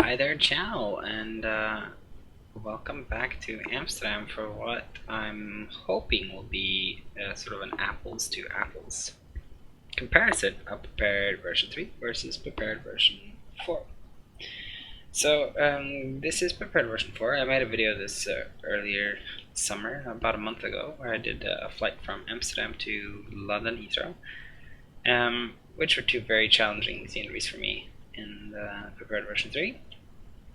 Hi there, channel, and welcome back to Amsterdam for what I'm hoping will be sort of an apples to apples comparison of prepared version 3 versus prepared version 4. So this is prepared version 4. I made a video this earlier summer, about a month ago, where I did a flight from Amsterdam to London Heathrow, which were two very challenging sceneries for me in the prepared version 3.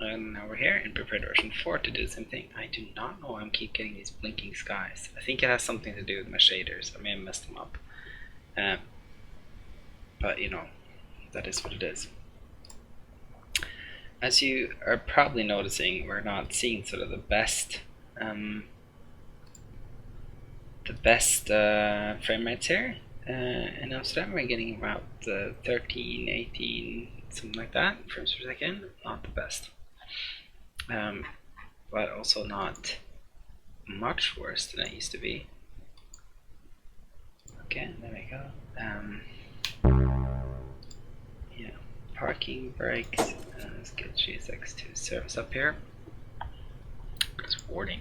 And now we're here in prepared version 4 to do the same thing. I do not know why I keep getting these blinking skies. I think it has something to do with my shaders. I may have messed them up. But you know, that is what it is. As you are probably noticing, we're not seeing sort of the best frame rates here. In Amsterdam we're getting about 13, 18, something like that frames per second. Not the best. But also not much worse than it used to be. Okay, there we go. Yeah, parking brakes. Let's get GSX to service up here. It's warning.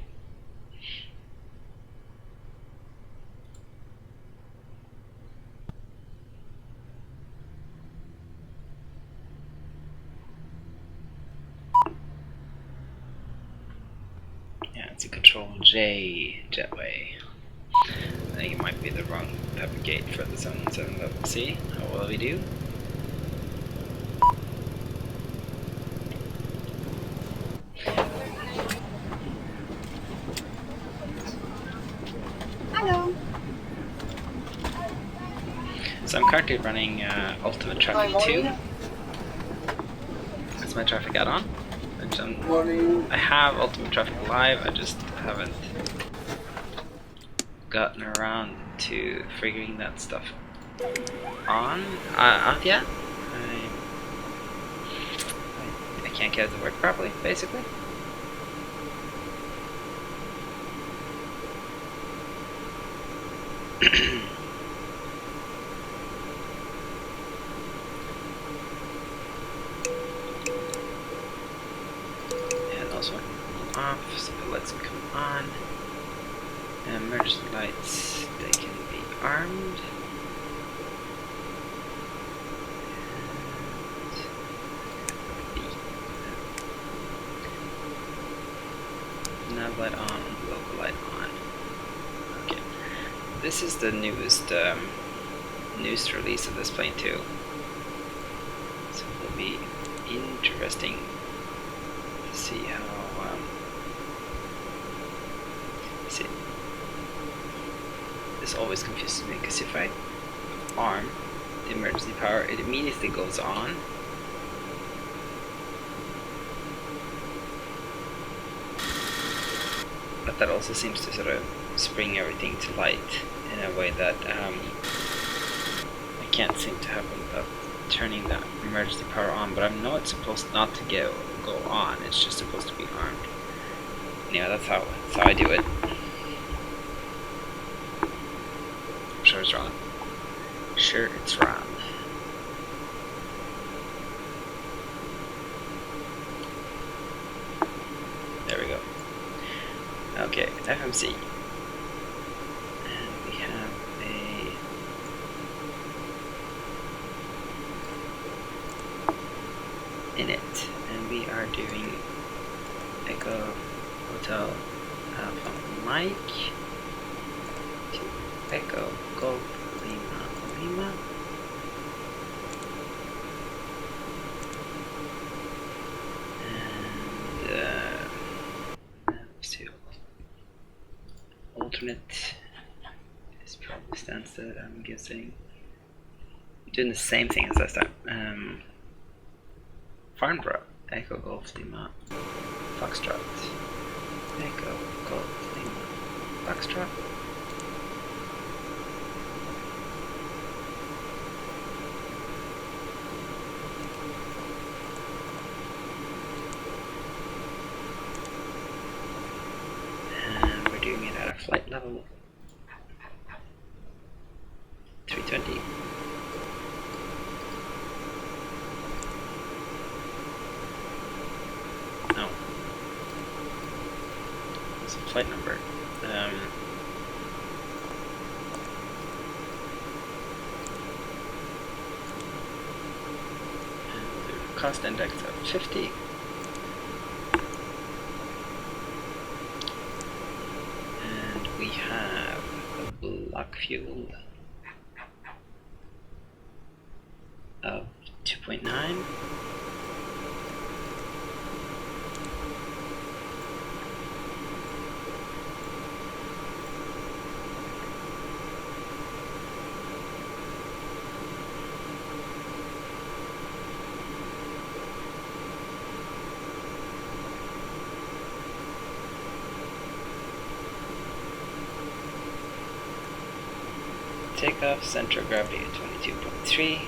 It's a Control J jetway. I think it might be the wrong type of gate for the 717, but we'll see how well we do. Hello. So I'm currently running Ultimate Traffic 2 as my traffic add-on. I have Ultimate Traffic Live, I just haven't gotten around to figuring that stuff out yet. I can't get it to work properly, basically. Off, so let's come on. Emergency lights, they can be armed. And nav light on, local light on. Okay, this is the newest release of this plane too. So it will be interesting to see how. This always confuses me because if I arm the emergency power, it immediately goes on. But that also seems to sort of spring everything to light in a way that I can't seem to happen without turning that emergency power on. But I know it's supposed not to go on, it's just supposed to be armed. Yeah, that's how I do it. Sure it's wrong. Sure it's wrong. There we go. Okay, FMC. And we have a init, and we are doing Echo Hotel Alpha Mike. Echo Golf Lima. And let's see. Alternate is probably standstill, I'm guessing. Doing the same thing as last time. Farnborough, Echo Golf Lima, Foxtrot, Echo Golf Lima, Foxtrot. Doing it at a flight level 320. flight number. And we'll do a cost index of 50. And we have a block fuel of 2.9. Takeoff, center of gravity at 22.3.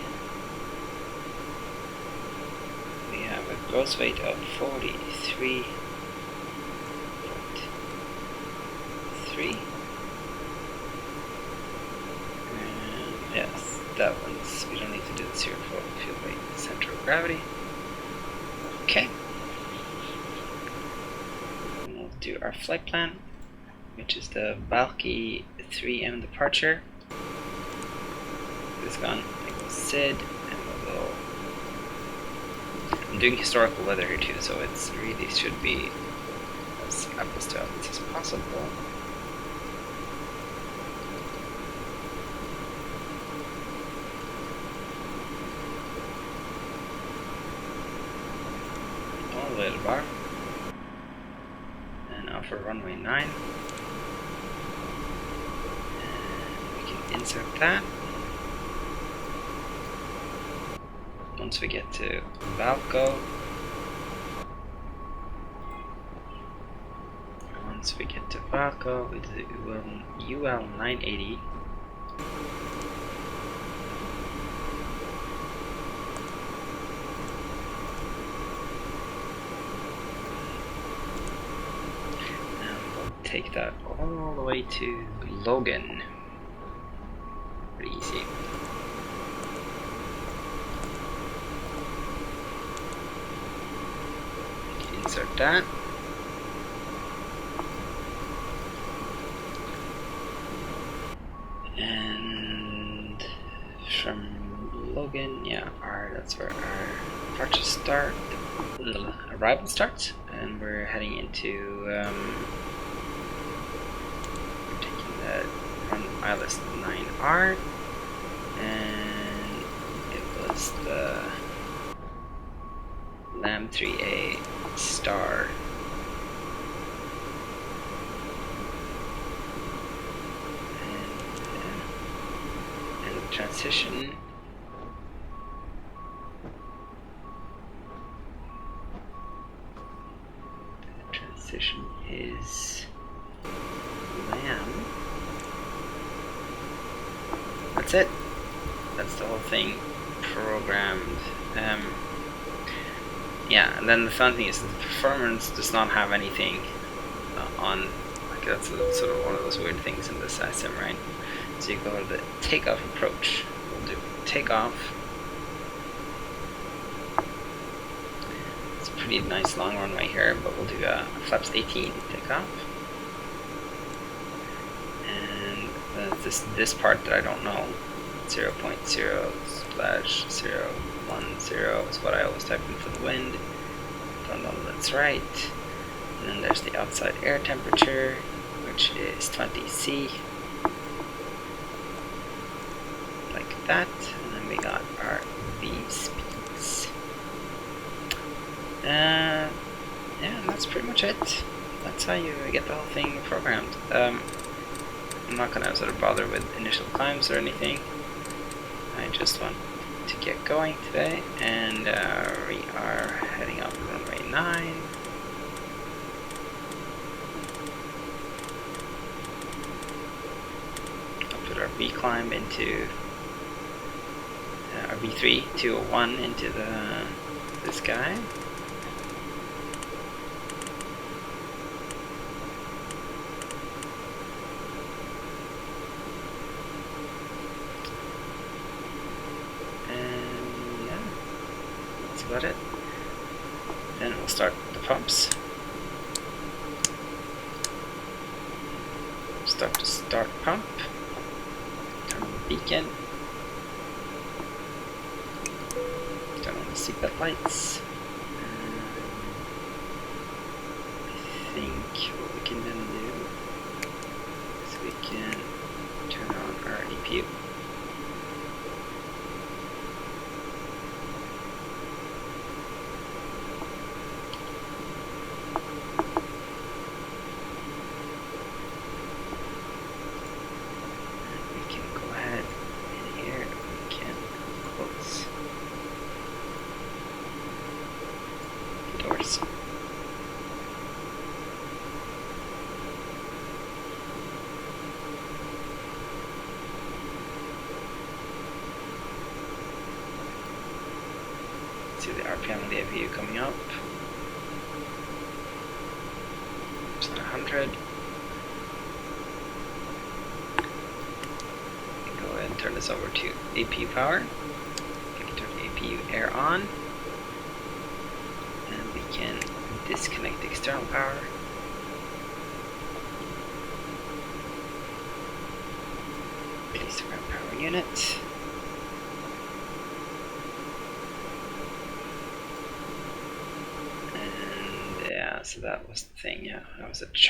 We have a gross weight of 43.3. And yes, that one's, we don't need to do the zero for fuel weight, center of gravity. Okay. And we'll do our flight plan, which is the bulky 3M departure. This gun, I go SID, and we'll go. I'm doing historical weather here too, so it's really should be as apples to apples as possible. All the way to the bar, and now for runway 9, and we can insert that. Once we get to Valco, we do UL 980. And we'll take that all the way to Logan. Pretty easy. Insert that. And from Logan, yeah, that's where our departure start, arrival starts, and we're heading into, we're taking the run ILS 9R, and it was the Lam 3A star. And the transition is Lam. That's it. That's the whole thing programmed. Yeah, and then the fun thing is that the performance does not have anything on, like that's sort of one of those weird things in this sim, right? So you go to the takeoff approach. We'll do takeoff. It's a pretty nice long runway here, but we'll do flaps 18 takeoff. And this part that I don't know, 0.0/010 is what I always type in for the wind. Don't know if that's right. And then there's the outside air temperature, which is 20 C. Like that. And then we got our beam speeds. Yeah, that's pretty much it. That's how you get the whole thing programmed. I'm not gonna sort of bother with initial climbs or anything. I just want to get going today, and we are heading up runway 9. I'll put our V climb into our V3 201 into the sky. About it. Then we'll start the pumps. start to start pump, turn on the beacon, turn on the seatbelt lights. I think what we can then do is we can turn on our EPU. See the RPM of the APU coming up. It's at 100. Go ahead and turn this over to APU power. We can turn the APU air on. And we can disconnect the external power. Release the ground power unit. So that was the thing, yeah. That was a let's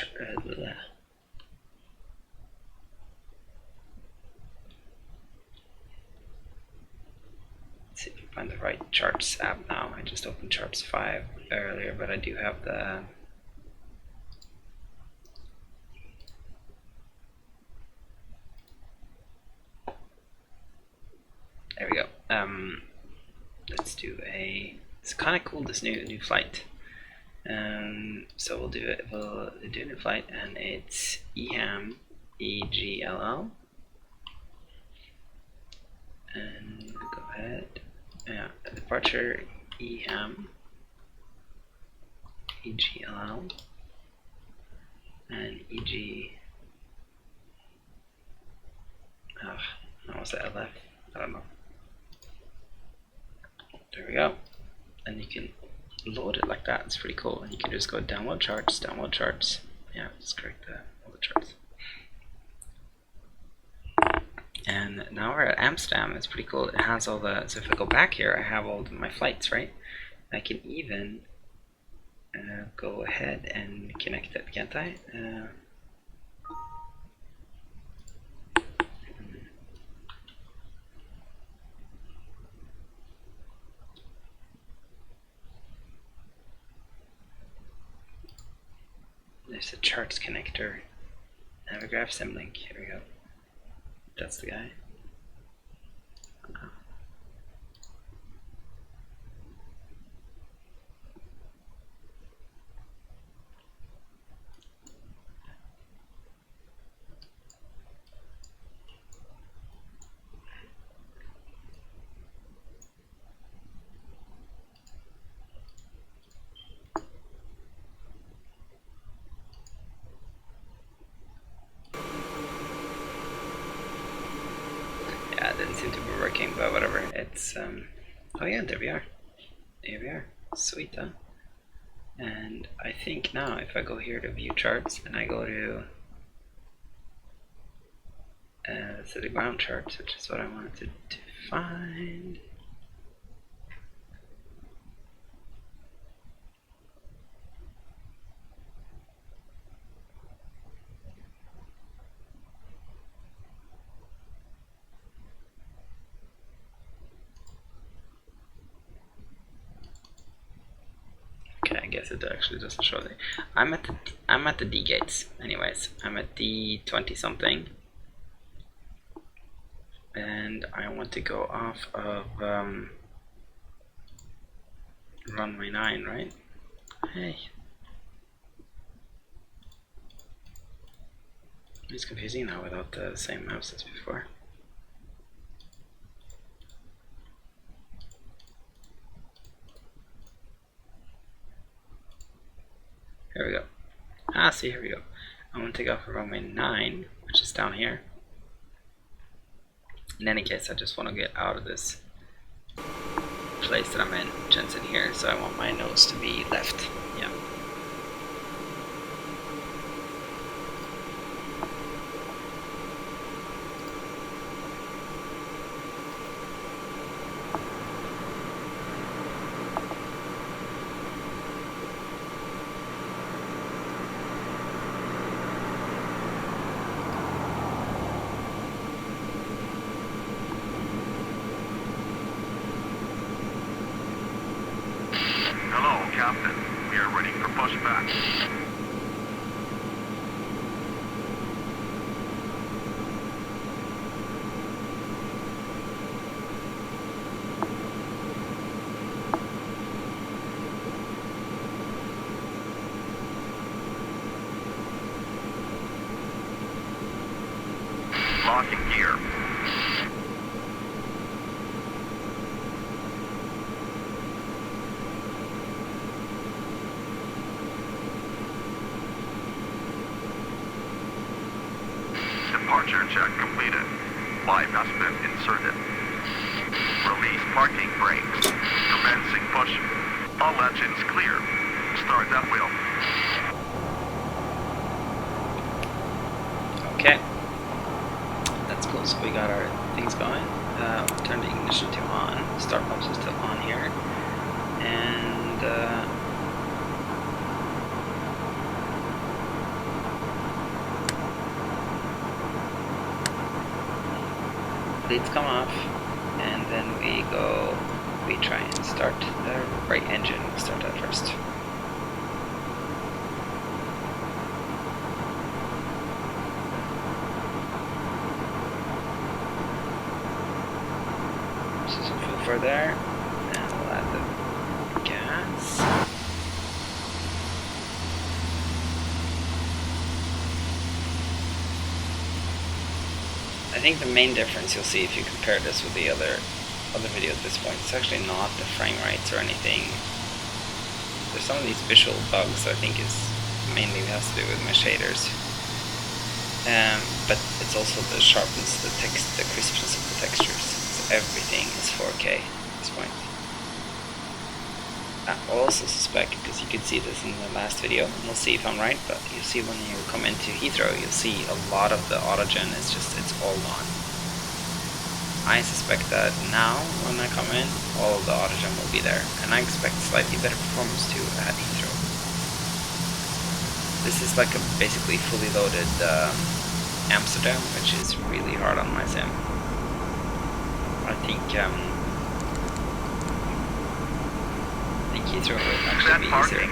see if we find the right charts app now. I just opened charts 5 earlier, but I do have the there we go. Let's do it's kind of cool, this new flight. So we'll do a new flight, and it's EHAM EGLL, and go ahead, departure EHAM EGLL and EG, what was that, LF? I don't know. There we go, and you can load it like that. It's pretty cool, and you can just go download charts. Yeah, just correct all the charts. And now we're at Amsterdam. It's pretty cool. It has all the, so if I go back here, I have all my flights, right? I can even go ahead and connect it, can't I? There's a charts connector, Navigraph Symlink. Here we go. That's the guy. Didn't seem to be working, but whatever. It's oh yeah, there we are. Here we are. Sweet, huh? And I think now if I go here to view charts and I go to the ground charts, which is what I wanted to find. I guess it actually doesn't show the. I'm at the D gates. Anyways, I'm at D20 something, and I want to go off of runway 9, right? Hey, it's confusing now without the same mouse as before. Here we go. See, here we go. I want to take off of runway 9, which is down here. In any case, I just want to get out of this place that I'm in, Jensen here, so I want my nose to be left. Yeah. Captain. We are ready for pushback. Locking gear. Departure check completed. Live has been inserted. Release parking brakes. Commencing push. All engines clear. Start at wheel. Okay. That's cool, so we got our things going. Turn the ignition to on. Start pumps are still on here. And leads come off, and then we try and start the right engine. We'll start that first. So some fuel for there, and we'll add the gas. I think the main difference you'll see if you compare this with the other video at this point, it's actually not the frame rates or anything. There's some of these visual bugs I think is mainly has to do with my shaders. But it's also the sharpness, the crispness of the textures. So everything is 4K at this point. I also suspect, because you could see this in the last video, and we'll see if I'm right, but you see when you come into Heathrow, you'll see a lot of the autogen is just, it's all on. I suspect that now, when I come in, all of the autogen will be there, and I expect slightly better performance too at Heathrow. This is like a basically fully loaded Amsterdam, which is really hard on my sim. I think Heathrow will actually be easier.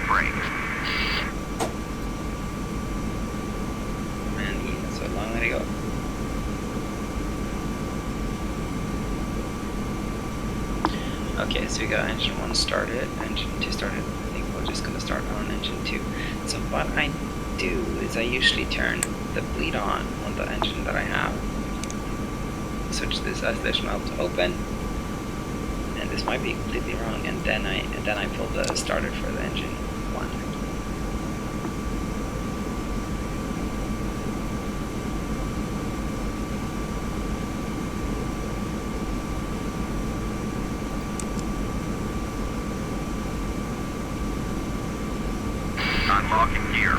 Man, he has a long way to go. Okay, so we got engine 1 started, engine 2 started. I think we're just going to start on engine 2. So what I do is I usually turn the bleed on the engine that I have. Switch this isolation valve to open. And this might be completely wrong, and then I pull the starter for the engine 1. Unlocking gear.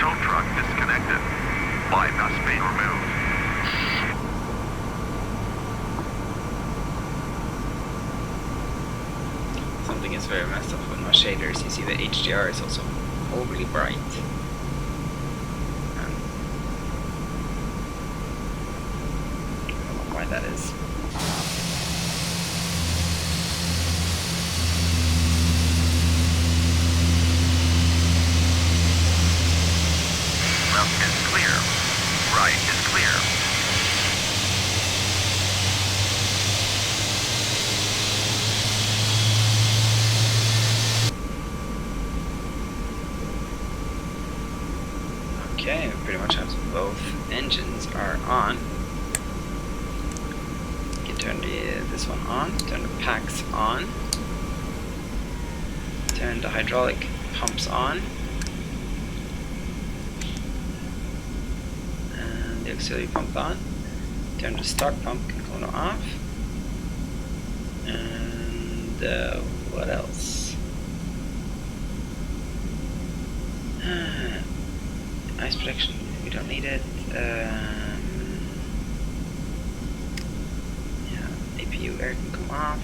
Tow truck disconnected. Bypass being removed. Something is very messed up with my shaders. You see the HDR is also overly bright. I don't know why that is. Left is clear. Right is clear. Okay, we pretty much have both engines are on. You can turn this one on, turn the packs on, turn the hydraulic pumps on, and the auxiliary pump on, turn the start pump component off, and what else? Ice protection, we don't need it. Yeah, APU air can come off.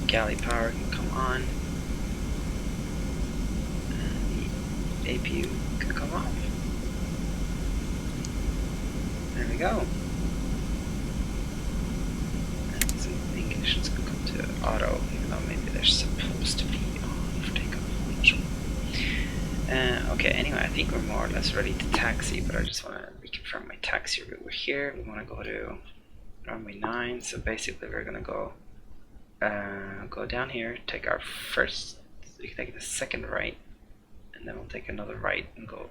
Galley power can come on. And the APU can come off. There we go. navigation's gonna come to auto, even though maybe they're supposed to be on for takeoff. I'm not sure. Okay, anyway, I think we're more or less ready to taxi, but I just want to reconfirm my taxi route. We're here, we want to go to runway 9, so basically we're going to go down here, take our first, we can take the second right, and then we'll take another right and go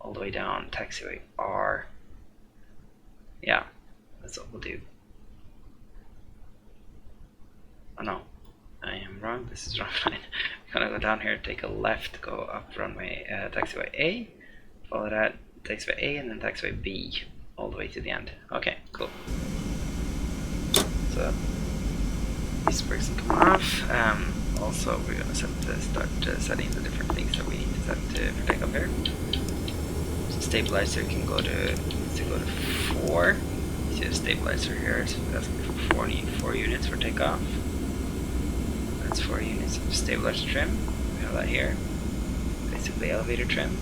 all the way down taxiway R. Yeah, that's what we'll do. Oh no, I am wrong, this is runway 9. I'm gonna go down here, take a left, go up runway taxiway A, follow that, taxiway A, and then taxiway B, all the way to the end. Okay, cool. So these brakes can come off. Also, we're gonna start setting the different things that we need to set for takeoff here. So stabilizer can go to 4. You see the stabilizer here, so that's for 4 units for takeoff. That's 4 units of stabilizer trim. We have that here. Basically elevator trim.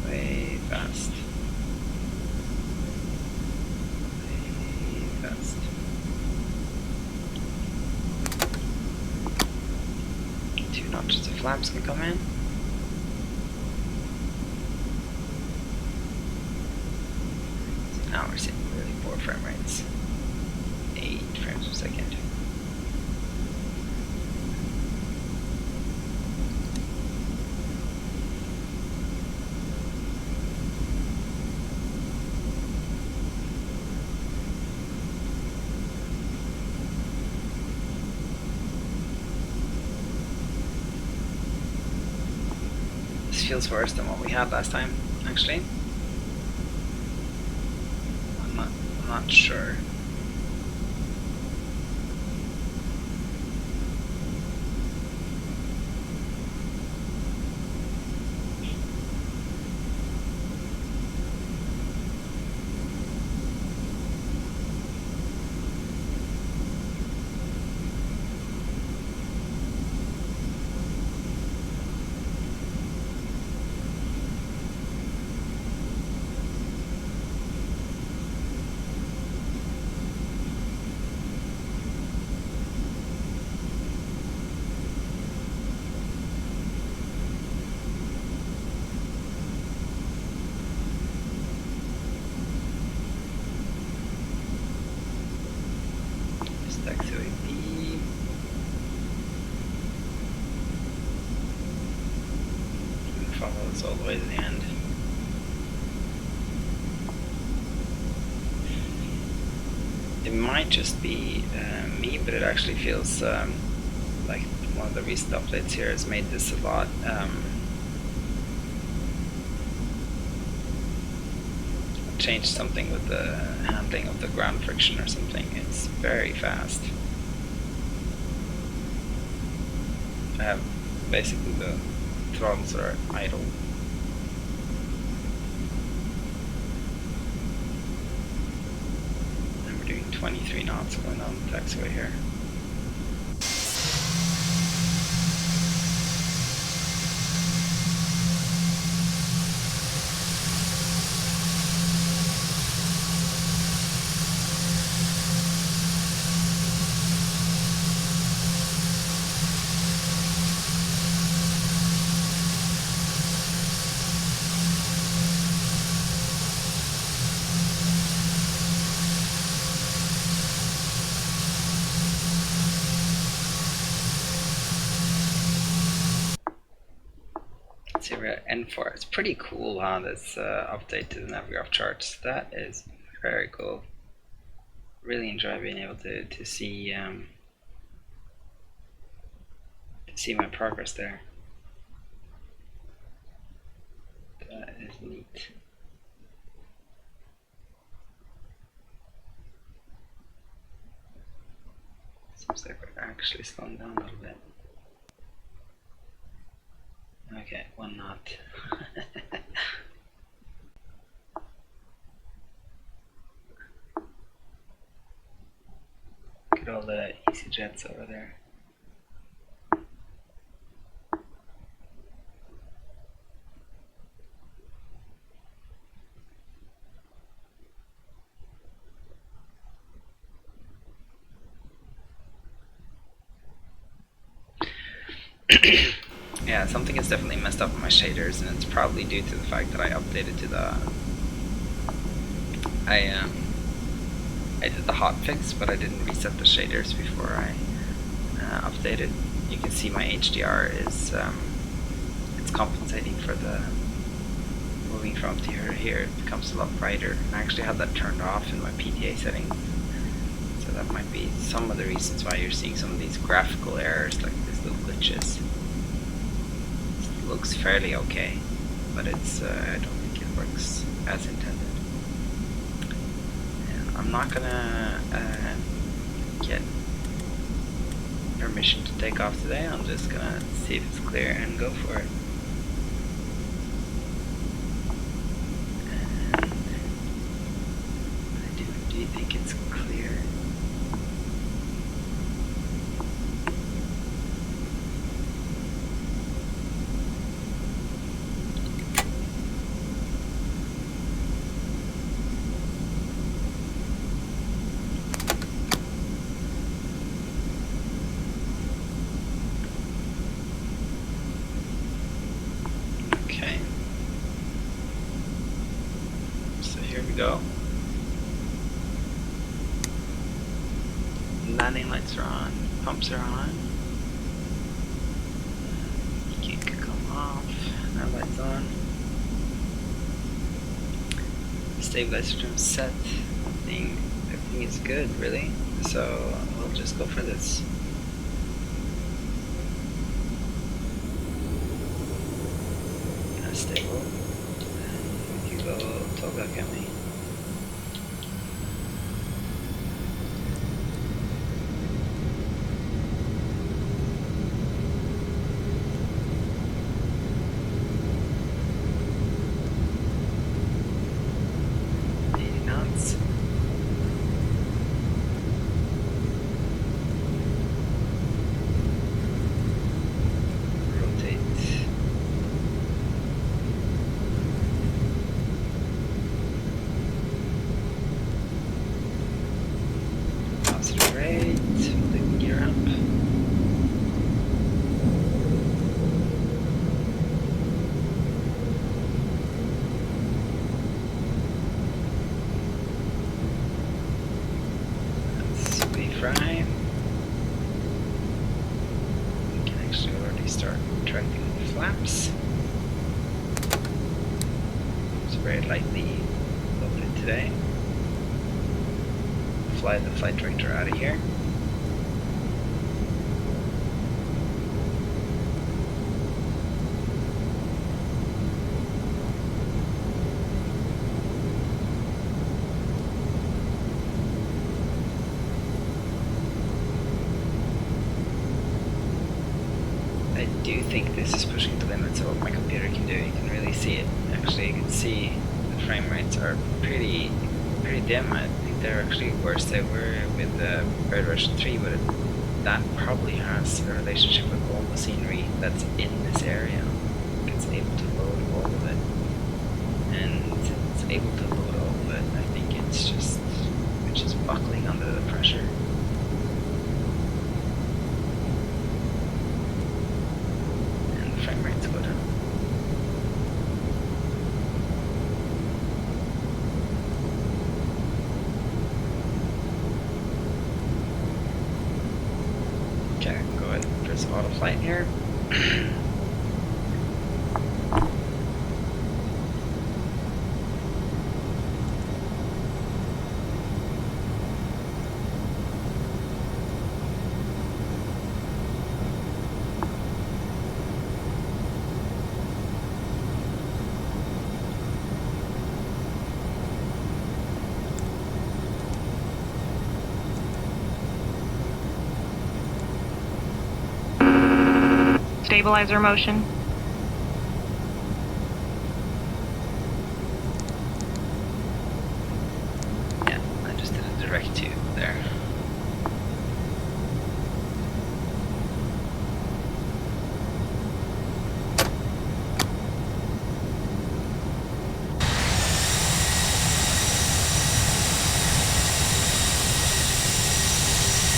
Way fast. Way fast. Two notches of flaps can come in. So now we're seeing really poor frame rates. 8 frames per second. This feels worse than what we had last time, actually. I'm not sure. All the way to the end. It might just be me, but it actually feels like one of the recent updates here has made this a lot changed something with the handling of the ground friction or something. It's very fast. I have basically the throttles are idle. And we're doing 23 knots going down the taxiway here. We're at N4. It's pretty cool how this update to the NavGraph charts. That is very cool. Really enjoy being able to see my progress there. That is neat. Seems like we're actually slowing down a little bit. Okay, 1 knot. Look at all the easy jets over there. Yeah, something is definitely messed up with my shaders, and it's probably due to the fact that I updated to the I did the hotfix, but I didn't reset the shaders before I updated. You can see my HDR is it's compensating for the moving from here to here. It becomes a lot brighter. I actually had that turned off in my PTA settings, so that might be some of the reasons why you're seeing some of these graphical errors, like these little glitches. It looks fairly okay, but it's I don't think it works as intended. And I'm not gonna get permission to take off today. I'm just gonna see if it's clear and go for it. And I do think it's clear. Go. Landing lights are on, pumps are on. You can come off, now lights on. Stabilizer trim set. Everything is good, really. So we'll just go for this. That's stable. And you go toggle camera. Prime. We can actually already start tracking the flaps. It's very lightly loaded today. Fly the flight director out of here. I do think this is pushing the limits of what my computer can do. You can really see it. Actually, you can see the frame rates are pretty dim. I think they're actually worse than they were with the version 3, but that probably has a relationship with all the scenery that's in this area. It's able to load all of it, and it's able to load all of it. I think it's just buckling under the pressure. Frame rate's good. Okay, I can go ahead and press auto flight here. Stabilizer motion. Yeah, I just did a direct to there.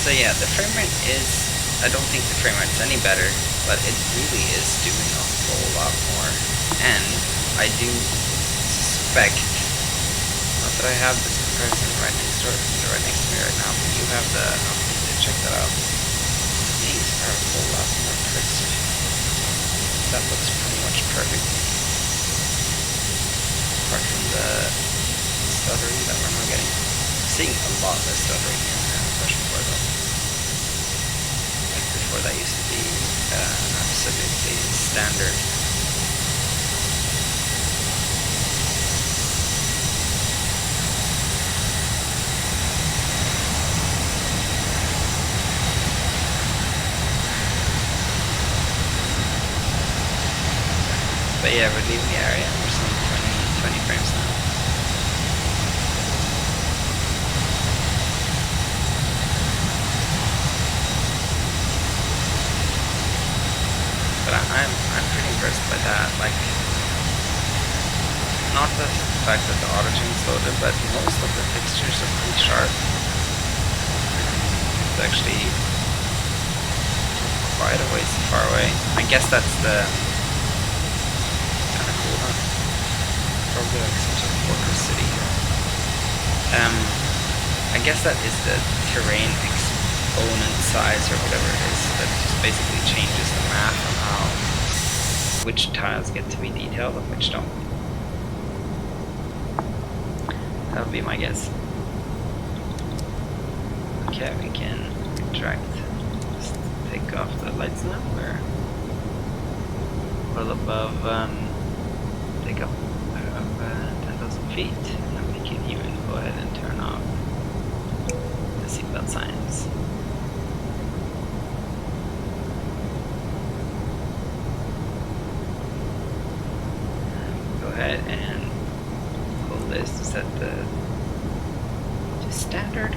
So yeah, the frame rate is I don't think the frame rate's any better, but it really is doing a whole lot more. And I do suspect, not that I have this comparison right next to me right now, but you have the option to check that out. These are a whole lot more crisp. That looks pretty much perfect. Apart from the stuttering that we're now getting. Seeing a lot less stuttering in version 4 though. Like before, that used to be absolutely standard. But yeah, we're leaving the area and we're seeing 20 frames now. But I'm pretty impressed by that. Like, not the fact that the autogen is loaded, but most of the textures are pretty sharp. It's actually quite a ways far away. I guess that's the probably like some sort of fortress city here. I guess that is the terrain exponent size or whatever it is that just basically changes the math on how which tiles get to be detailed and which don't. That would be my guess. Okay, we can retract. Just take off the lights now. We're well above takeoff. 10,000 feet, and we can even go ahead and turn off the seatbelt signs. Go ahead and pull this to set to standard.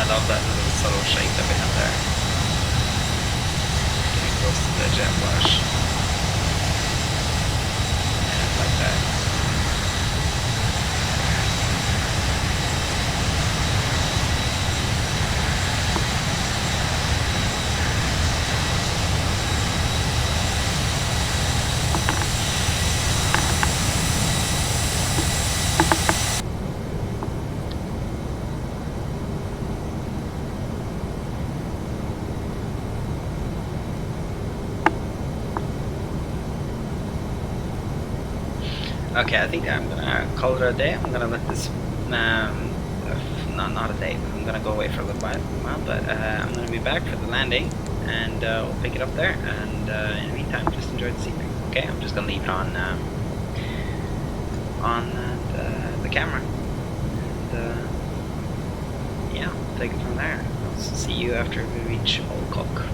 Love that little subtle shake that we have there. Getting close to the jet wash. And like that. Okay, I think I'm gonna call it a day. I'm gonna let this, not a day, I'm gonna go away for a little while, but I'm gonna be back for the landing, and we'll pick it up there, and in the meantime, just enjoy the scenery. Okay, I'm just gonna leave it on the camera, and yeah, we'll take it from there. I'll see you after we reach Holcock.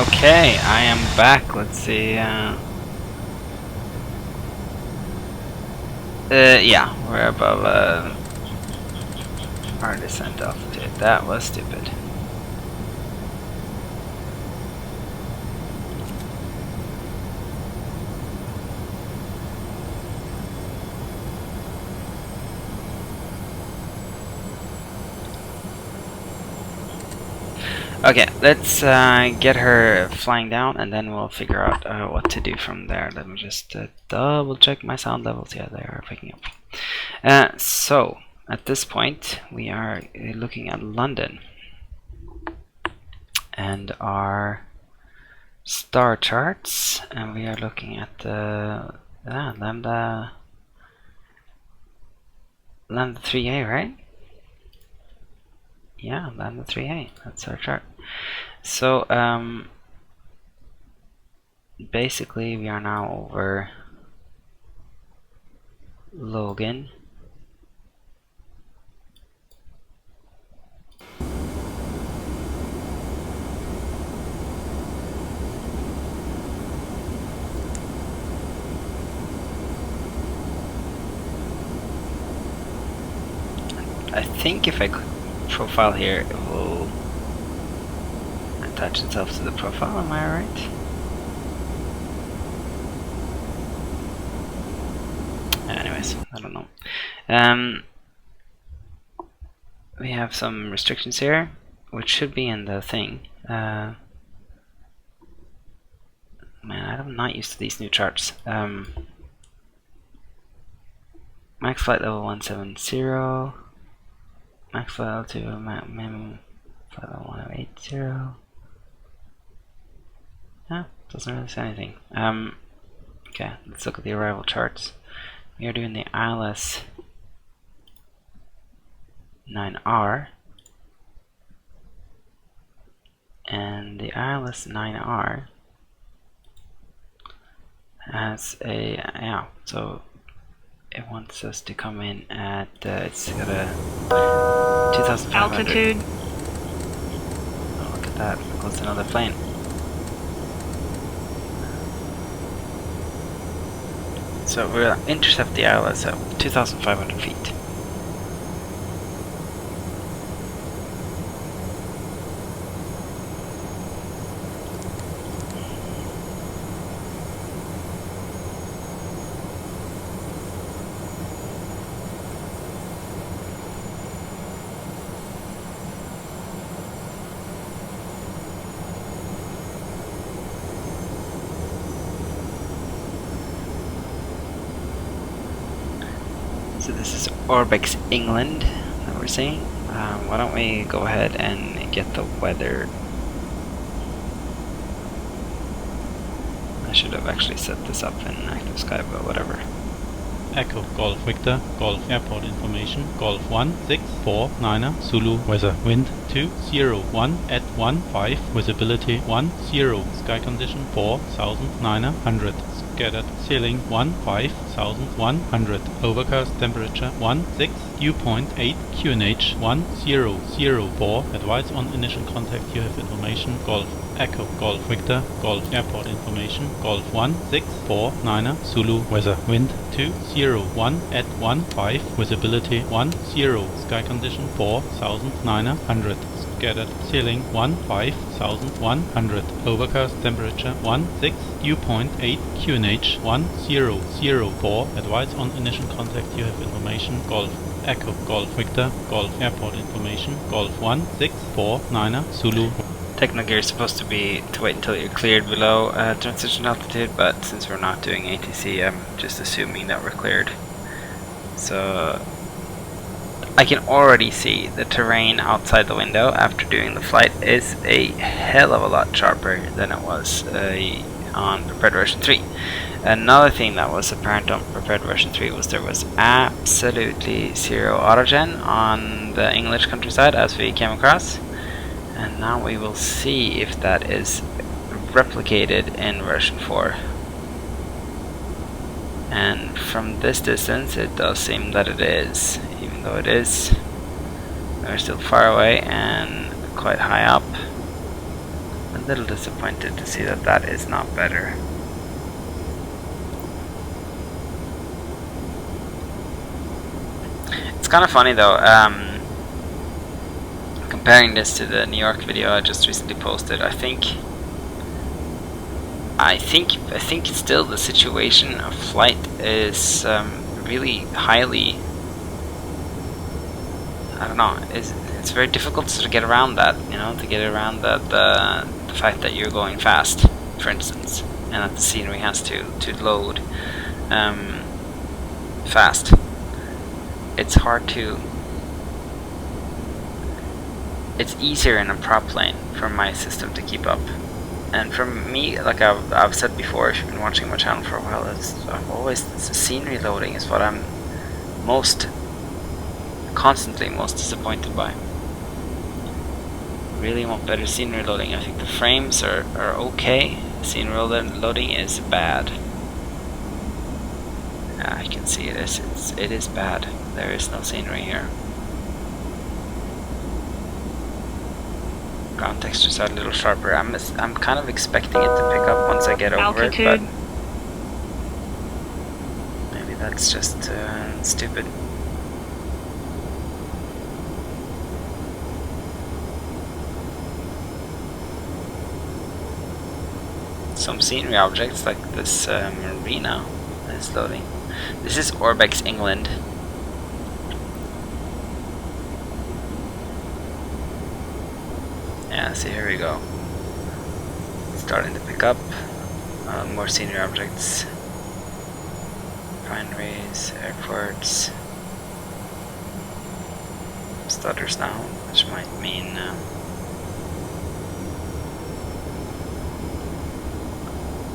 Okay, I am back. Let's see. Yeah, we're above our descent altitude. That was stupid. Okay, let's get her flying down, and then we'll figure out what to do from there. Let me just double check my sound levels. Yeah, they are picking up. So, at this point, we are looking at London. And our star charts, and we are looking at the lambda 3A, right? Yeah, lambda 3A, that's our chart. So basically we are now over Logan. I think if I click profile here, it will attach itself to the profile. Am I right? Anyways, I don't know. We have some restrictions here, which should be in the thing. Man, I'm not used to these new charts. Max flight level 170. Max flight altitude, minimum flight level 1080. Yeah, doesn't really say anything. Okay, let's look at the arrival charts. We are doing the ILS 9R, and the ILS 9R has a so it wants us to come in at it's got a 2,500 altitude. Oh, look at that! That's another plane. So we'll intercept the ILS at 2,500 feet. So this is Orbx England that we're seeing. Why don't we go ahead and get the weather. I should have actually set this up in active sky, but whatever. Echo Golf Victor, Golf Airport Information, Golf 1649er, Zulu weather, wind 201 at 15, visibility 10, sky condition 4,900, scattered ceiling 15,100, overcast temperature 16, dew point 8, QNH 1004, advice on initial contact, you have information, Golf Echo Golf Victor, Golf Airport Information, Golf 1649er, Zulu weather, wind 201 at 15, visibility 10, sky condition 4,900, scattered ceiling 15,100, overcast temperature 16, dew point 8, QNH 1004, advice on initial contact, you have information, Golf Echo Golf Victor, Golf Airport Information, Golf 1649er, Zulu. Technogear is supposed to be to wait until you're cleared below transition altitude, but since we're not doing ATC, I'm just assuming that we're cleared. So I can already see the terrain outside the window after doing the flight is a hell of a lot sharper than it was on prepared version 3. Another thing that was apparent on prepared version 3 was there was absolutely zero autogen on the English countryside as we came across. And now we will see if that is replicated in version 4. And from this distance it does seem that it is, even though it is, we're still far away and quite high up. But little disappointed to see that that is not better. It's kind of funny though, comparing this to the New York video I just recently posted. I think still the situation of flight is really highly, I don't know, it's very difficult to get around that, you know, to get around that the fact that you're going fast, for instance, and that the scenery has to load fast. It's hard to, it's easier in a prop plane for my system to keep up. And for me, like I've said before, if you've been watching my channel for a while, I've always, the scenery loading is what I'm constantly most disappointed by. Really want better scenery loading. I think the frames are okay. Scenery loading is bad. Yeah, I can see it is bad. There is no scenery here. Ground textures are a little sharper. I'm kind of expecting it to pick up once I get over it, but maybe that's just stupid. Some scenery objects like this marina is loading. This is Orbx England. Yeah, so here we go. It's starting to pick up. More scenery objects. Refineries, airports. Stutters now, which might mean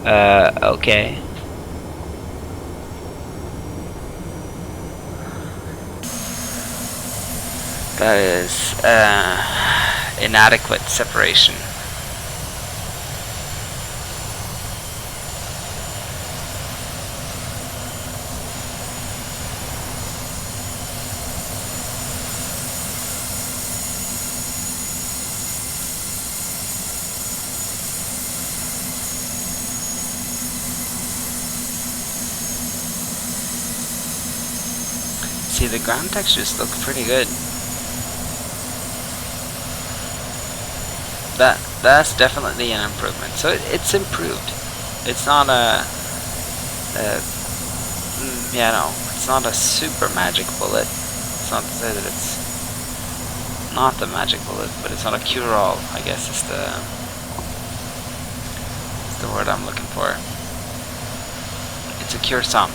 okay. That is inadequate separation. See, the ground textures look pretty good. That's definitely an improvement. So it's improved. It's not yeah, no, it's not a super magic bullet. It's not to say that it's not the magic bullet, but it's not a cure-all, I guess is the word I'm looking for. It's a cure-some.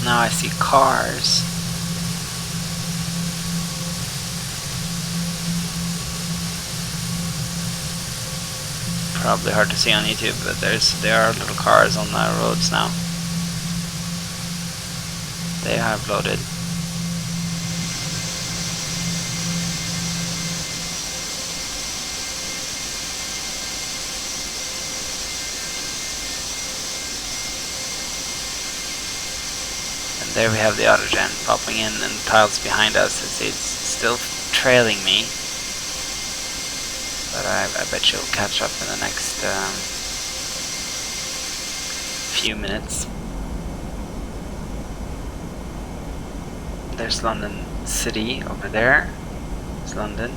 Now I see cars. Probably hard to see on YouTube, but there are little cars on the roads now. They have loaded. There we have the autogen popping in, and the tiles behind us. It's still trailing me, but I bet you'll catch up in the next few minutes. There's London City over there. It's London.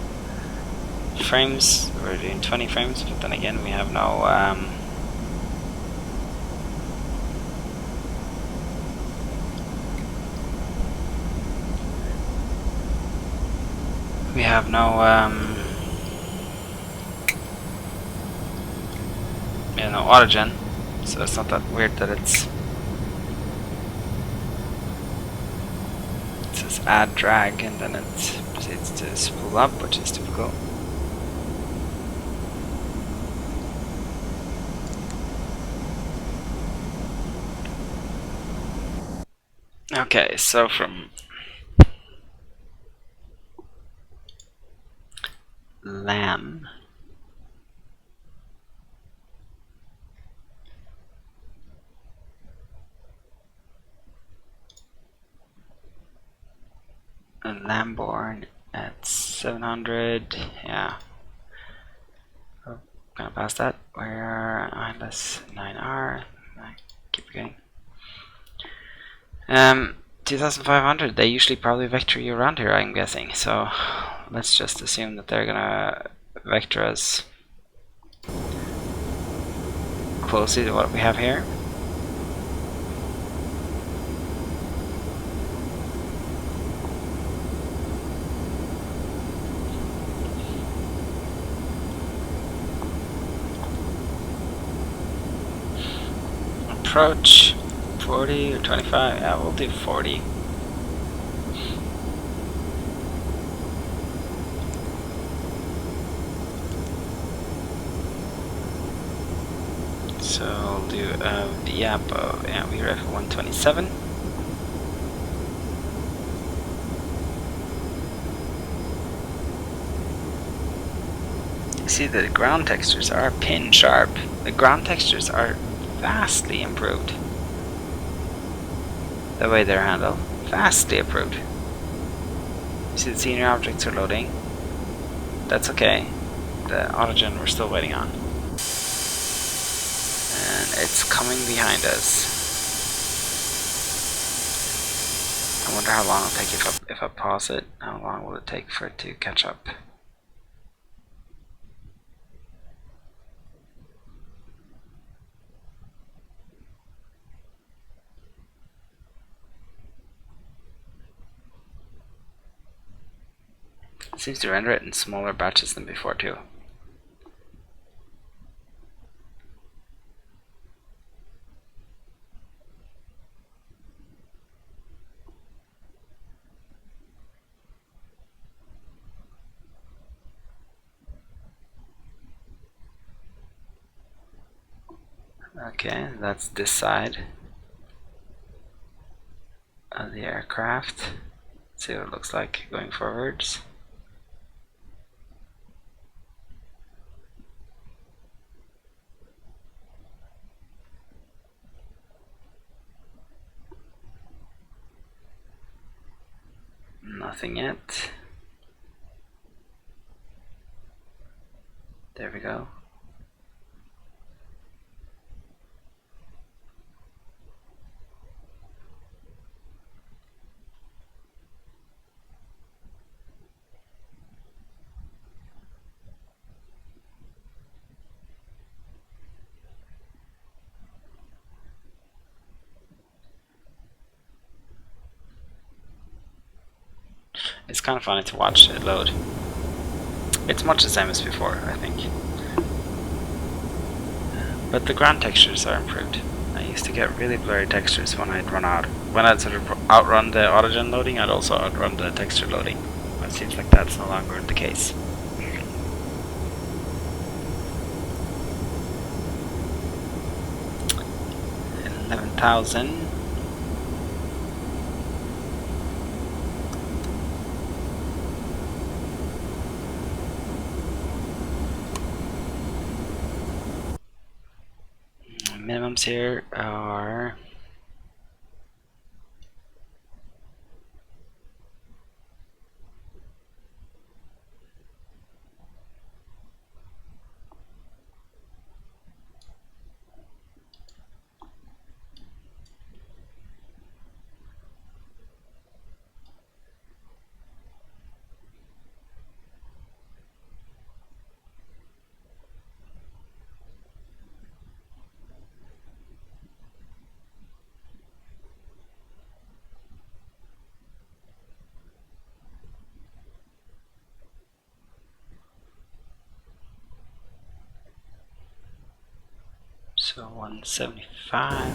Frames, we're doing 20 frames, but then again we have no yeah, no autogen, so it's not that weird that it's add drag and then it proceeds to spool up, which is typical. Okay, so from lamb and Lamborn at 700, yeah. Oh, gonna pass that. Where ILS 9R, keep going. 2500, they usually probably vector you around here, I'm guessing. So let's just assume that they're gonna vector us closely to what we have here. Approach 40 or 25, yeah, we'll do 40. So we'll do a Viapo, yeah, we ref 127. You see the ground textures are pin sharp. The ground textures are vastly improved. The way they're handled, vastly improved. You see the senior objects are loading. That's okay. The autogen we're still waiting on. And it's coming behind us. I wonder how long it'll take if I pause it. How long will it take for it to catch up? It seems to render it in smaller batches than before too. Okay, that's this side of the aircraft. Let's see what it looks like going forwards. Nothing yet. There we go. It's kind of funny to watch it load. It's much the same as before, I think. But the ground textures are improved. I used to get really blurry textures when I'd run out. When I'd sort of outrun the autogen loading, I'd also outrun the texture loading. But it seems like that's no longer the case. $11,000. Minimums here are so 175.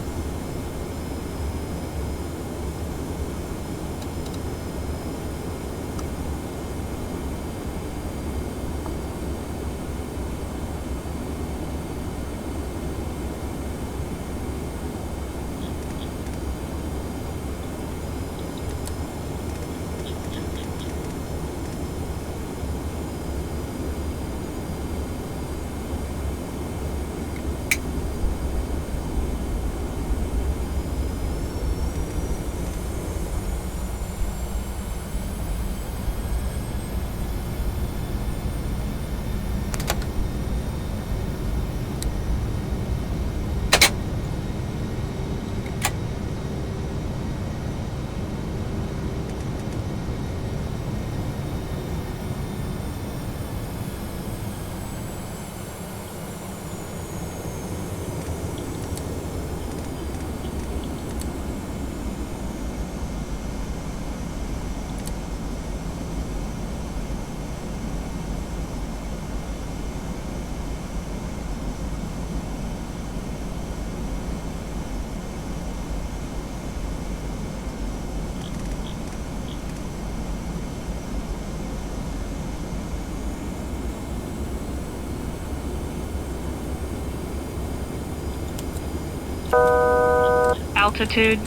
Altitude.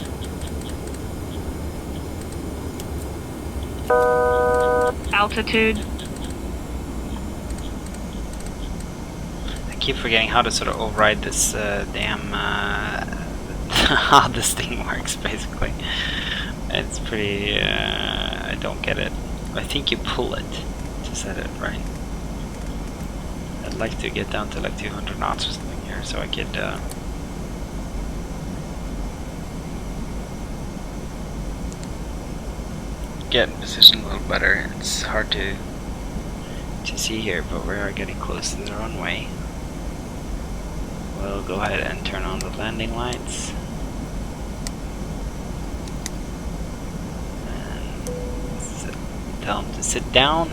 Altitude. I keep forgetting how to sort of override this damn how this thing works basically. It's pretty I don't get it. I think you pull it to set it, right? I'd like to get down to like 200 knots or something here so I could get in position a little better. It's hard to see here, but we are getting close to the runway. We'll go ahead and turn on the landing lights. And tell them to sit down.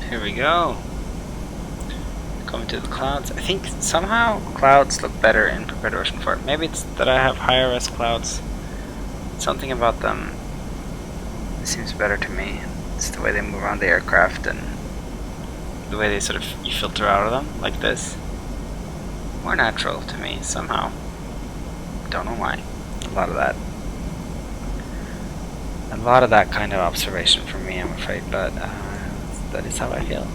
Here we go. Coming to the clouds. I think somehow clouds look better in prepared ocean fart. Maybe it's that I have higher res clouds. Something about them seems better to me. It's the way they move around the aircraft and the way they sort of you filter out of them like this. More natural to me somehow. Don't know why. A lot of that kind of observation from me, I'm afraid, but that is how I feel.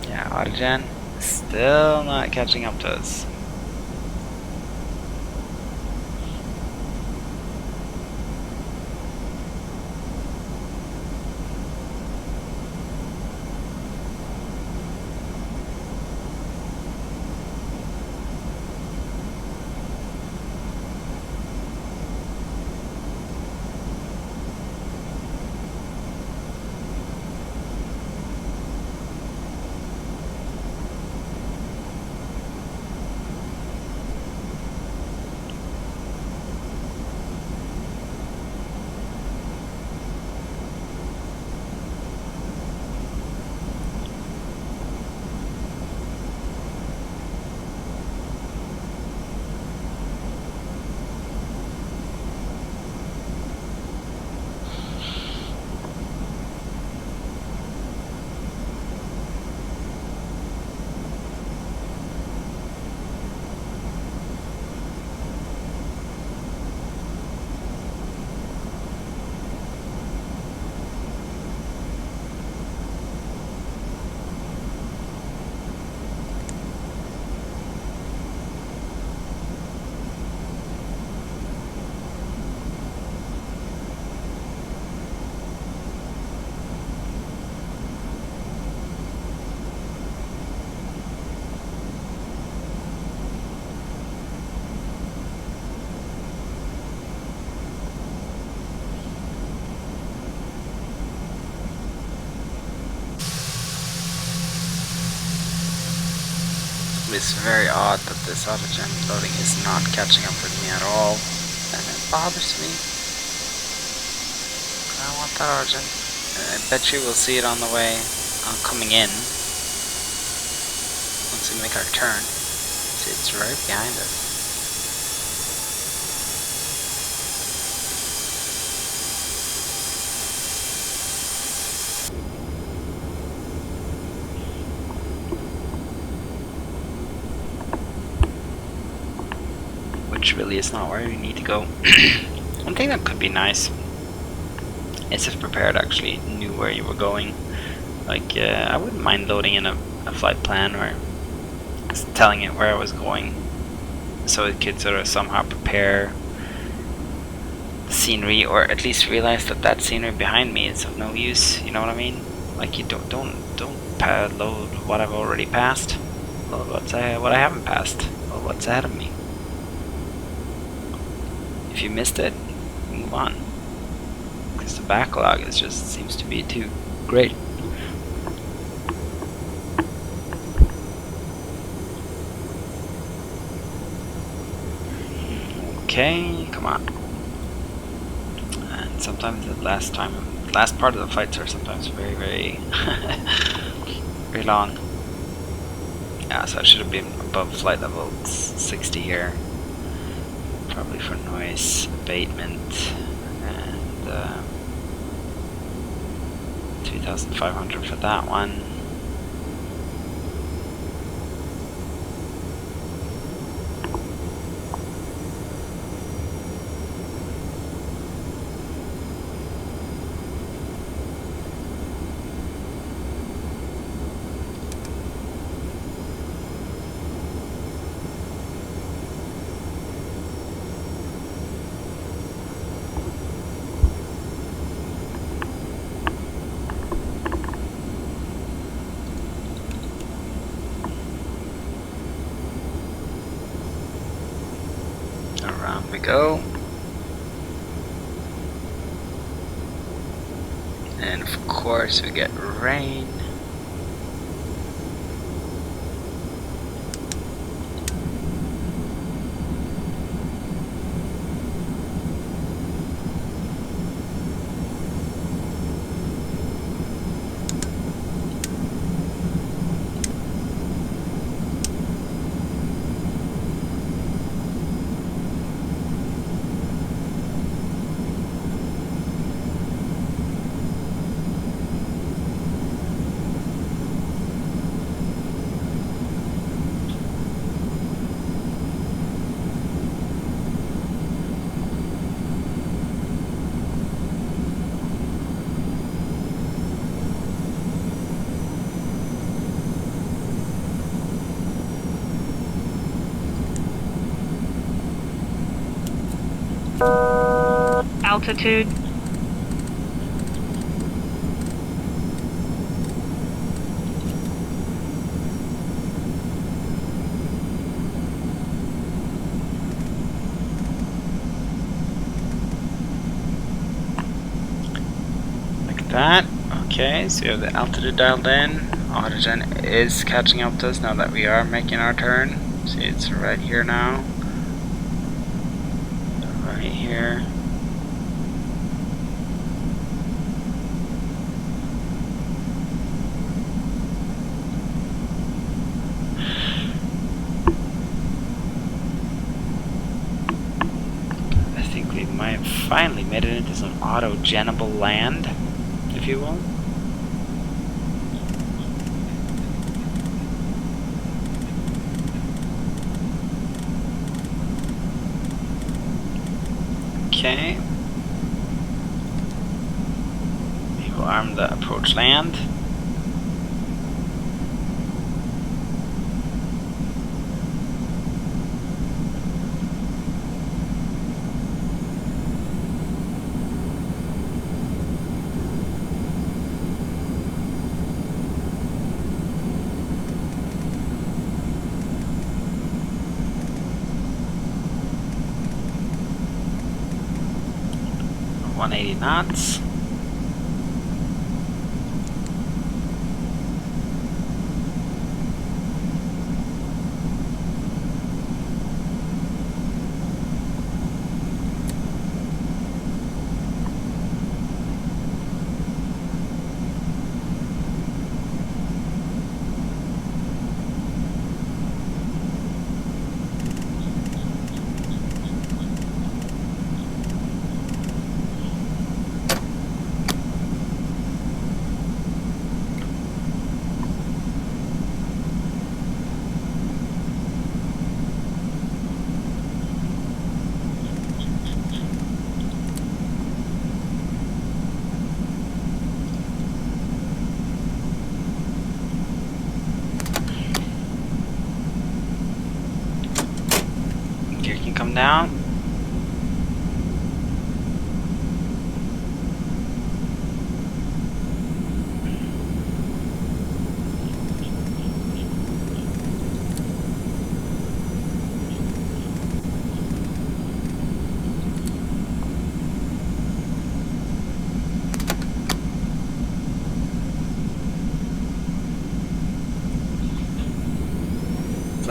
Yeah, autogen still not catching up to us. It's very odd that this autogen loading is not catching up with me at all, and it bothers me. I want that autogen. I bet you we'll see it on the way coming in once we make our turn. See, it's right behind us. Which really is not where we need to go. One thing that could be nice is if Prepared actually knew where you were going. Like, I wouldn't mind loading in a flight plan or just telling it where I was going, so it could sort of somehow prepare the scenery, or at least realize that that scenery behind me is of no use. You know what I mean? Like, you don't load what I've already passed. Load what I haven't passed. Load what's ahead of me. If you missed it, move on. Because the backlog is just seems to be too great. Okay, come on. And sometimes the last part of the fights are sometimes very, very, very long. Yeah, so I should have been above flight level 60 here. Probably for noise abatement. And 2,500 for that one. Around we go. And of course we get rain. Altitude. Like that. Okay, so we have the altitude dialed in. Autogen is catching up to us now that we are making our turn. See, it's right here now. Right here. I think we might have finally made it into some autogenable land, if you will. Okay. We will arm the approach land. .180 knots. Gear can come down.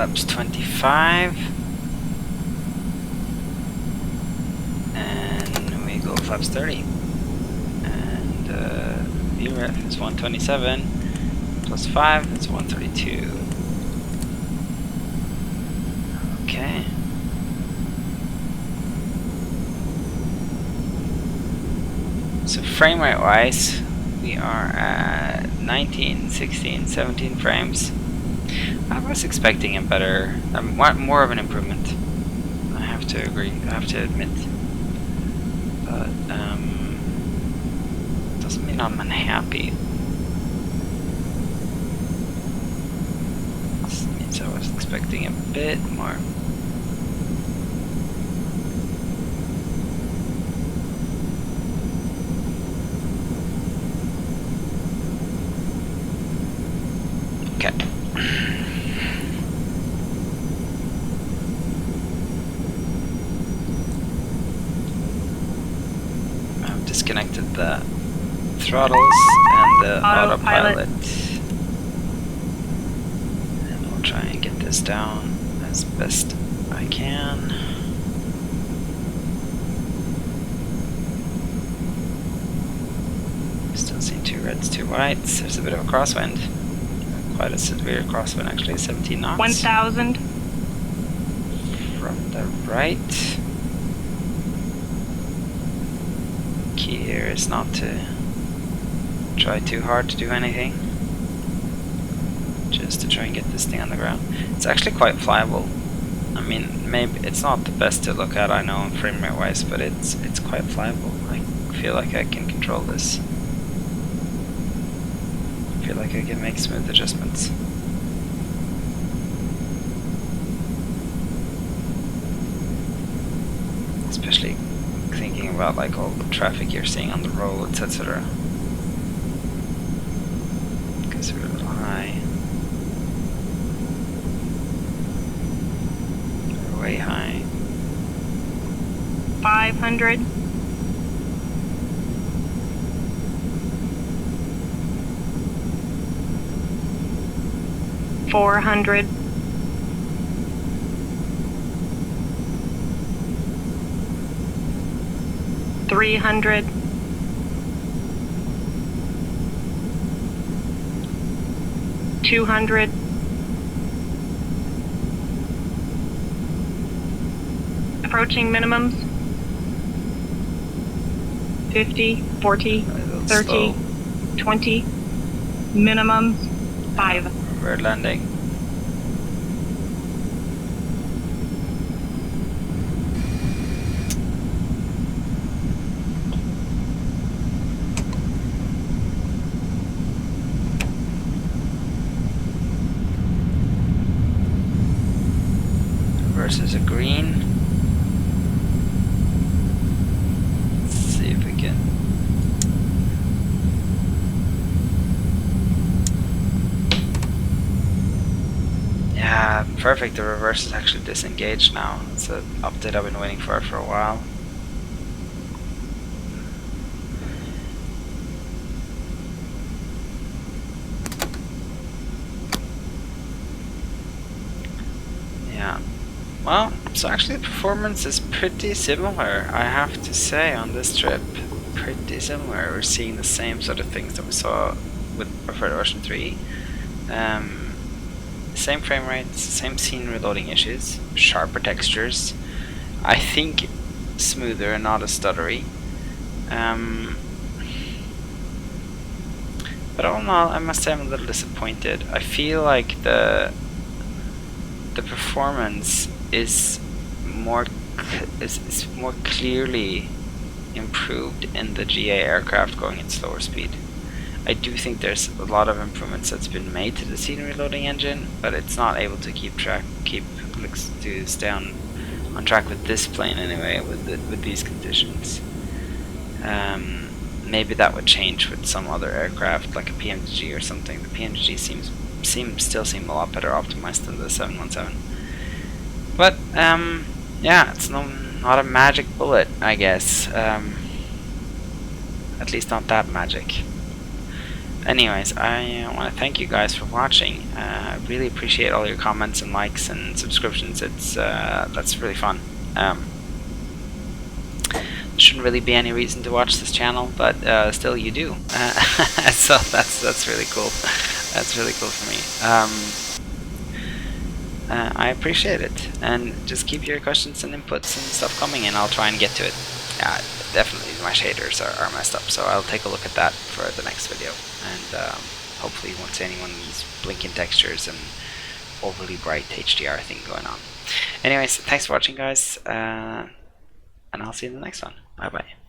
flaps 25. And we go flaps 30. And VREF is 127. Plus 5, that's 132. Okay. So frame rate wise, we are at 19, 16, 17 frames. I was expecting a better, more of an improvement. I have to agree, I have to admit. But, doesn't mean I'm unhappy. This means I was expecting a bit more. Okay. I've disconnected the throttles and the autopilot. And I'll try and get this down as best I can. Still see 2 reds, 2 whites. There's a bit of a crosswind. Quite a severe crosswind actually, 17 knots. 1,000. From the right. Key here is not to try too hard to do anything. Just to try and get this thing on the ground. It's actually quite flyable. I mean, maybe it's not the best to look at, I know, frame rate wise, but it's quite flyable. I feel like I can control this. I feel like I can make smooth adjustments. Especially thinking about like all the traffic you're seeing on the roads, etc. Because we're a little high. We're way high. 500. 400. 300. 200. 'Approaching minimums. 50, 40, 30, 20. Minimums. 5. We're landing. Versus a green. Let's see if we can. Yeah, perfect. The reverse is actually disengaged now. It's an update I've been waiting for a while. Yeah. Well, so actually the performance is pretty similar, I have to say, on this trip. Pretty similar. We're seeing the same sort of things that we saw with Preferred Version 3. Same frame rates, same scene reloading issues, sharper textures. I think smoother and not as stuttery. But all in all, I must say I'm a little disappointed. I feel like the performance is more clearly improved in the GA aircraft going at slower speed. I do think there's a lot of improvements that's been made to the scene reloading engine, but it's not able to stay on track with this plane anyway, with these conditions. Maybe that would change with some other aircraft, like a PMG or something. The PMG still seem a lot better optimized than the 717. But yeah, it's not a magic bullet, I guess. At least not that magic. anyways, I want to thank you guys for watching. I really appreciate all your comments and likes and subscriptions. It's that's really fun. Shouldn't really be any reason to watch this channel, but still you do. So that's really cool. That's really cool for me. I appreciate it, and just keep your questions and inputs and stuff coming, and I'll try and get to it. Definitely my shaders are messed up, so I'll take a look at that for the next video, and hopefully you won't see any one of these blinking textures and overly bright HDR thing going on. Anyways, thanks for watching, guys, and I'll see you in the next one. Bye bye.